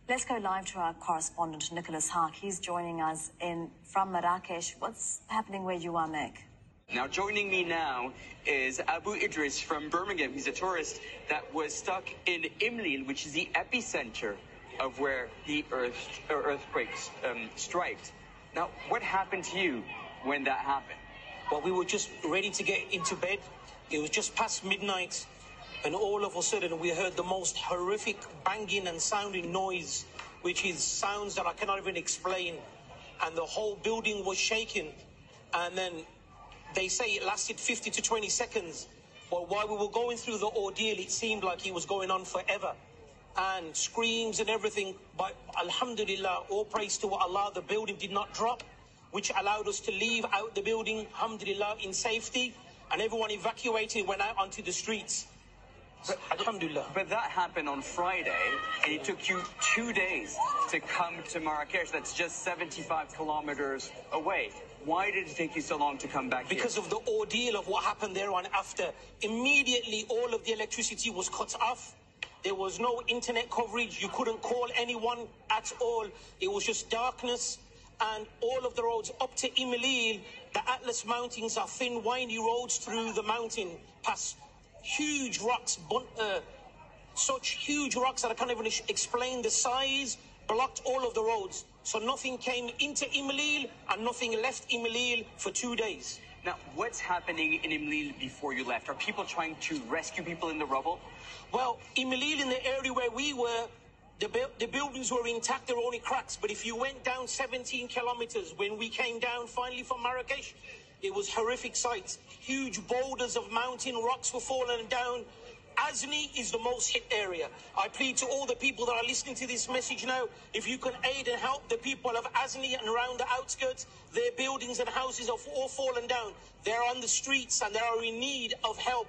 Let's go live to our correspondent, Nicholas Haak. He's joining us from Marrakesh. What's happening where you are, Nick? Now, joining me now is Abu Idrees from Birmingham. He's a tourist that was stuck in Imlil, which is the epicenter of where the earthquakes striked. Now, what happened to you when that happened? Well, we were just ready to get into bed. It was just past midnight, and all of a sudden we heard the most horrific banging and sounding noise, which is sounds that I cannot even explain. And the whole building was shaking. And then they say it lasted 50 to 20 seconds. But while we were going through the ordeal, it seemed like it was going on forever. And screams and everything. But alhamdulillah, all praise to Allah, the building did not drop, which allowed us to leave out the building, alhamdulillah, in safety. And everyone evacuated, went out onto the streets. Alhamdulillah. But that happened on Friday, and it took you 2 days to come to Marrakesh. That's just 75 kilometers away. Why did it take you so long to come back Because here? of the ordeal of what happened there on after. Immediately, all of the electricity was cut off. There was no internet coverage. You couldn't call anyone at all. It was just darkness. And all of the roads up to Imlil, the Atlas Mountains, are thin, windy roads through the mountain, past huge rocks, such huge rocks that I can't even explain the size, blocked all of the roads. So nothing came into Imlil and nothing left Imlil for 2 days. Now, what's happening in Imlil before you left? Are people trying to rescue people in the rubble? Well, Imlil, in the area where we were, the buildings were intact, there were only cracks. But if you went down 17 kilometers, when we came down finally from Marrakesh, it was horrific sights. Huge boulders of mountain rocks were falling down. Azni is the most hit area. I plead to all the people that are listening to this message now, if you can aid and help the people of Azni and around the outskirts, their buildings and houses are all fallen down. They're on the streets and they are in need of help.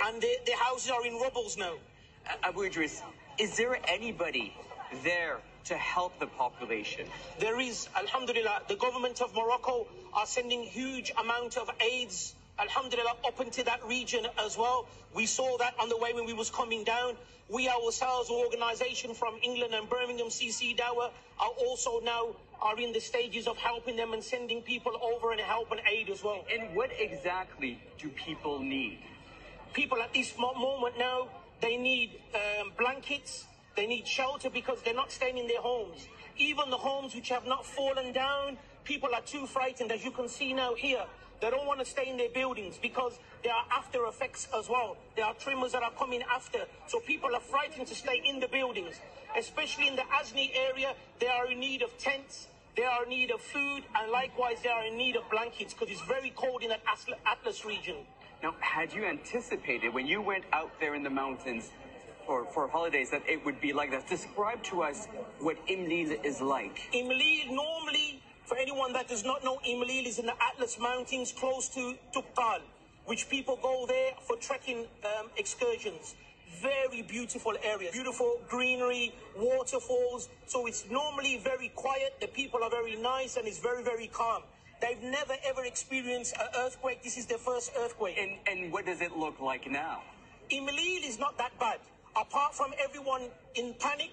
And their houses are in rubbles now. Abu Idrees, is there anybody there to help the population? There is, alhamdulillah. The government of Morocco are sending huge amount of aids, alhamdulillah, up into that region as well. We saw that on the way when we was coming down. We ourselves, organisation from England and Birmingham, CC Dawah, are also now in the stages of helping them and sending people over and help and aid as well. And what exactly do people need? People at this moment now, they need blankets. They need shelter because they're not staying in their homes. Even the homes which have not fallen down, people are too frightened, as you can see now here. They don't want to stay in their buildings because there are after effects as well. There are tremors that are coming after. So people are frightened to stay in the buildings. Especially in the Azni area, they are in need of tents. They are in need of food. And likewise, they are in need of blankets because it's very cold in that Atlas region. Now, had you anticipated when you went out there in the mountains for holidays that it would be like that? Describe to us what Imlil is like. Imlil, normally, for anyone that does not know, Imlil is in the Atlas Mountains close to Tukkal, which people go there for trekking excursions. Very beautiful area, beautiful greenery, waterfalls. So it's normally very quiet. The people are very nice and it's very, very calm. They've never, ever experienced an earthquake. This is their first earthquake. And what does it look like now? Imlil is not that bad. Apart from everyone in panic,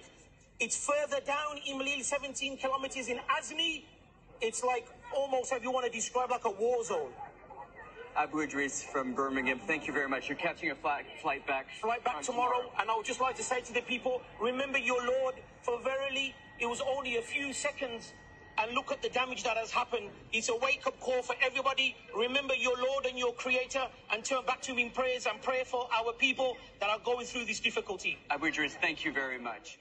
it's further down Imlil, 17 kilometers in Azni. It's like almost, if you want to describe, like a war zone. Abu Idrees from Birmingham, thank you very much. You're catching a flight back. Flight back tomorrow. And I would just like to say to the people, remember your Lord, for verily it was only a few seconds. And look at the damage that has happened. It's a wake-up call for everybody. Remember your Lord and your Creator and turn back to Him in prayers and pray for our people that are going through this difficulty. Abu Idrees, thank you very much.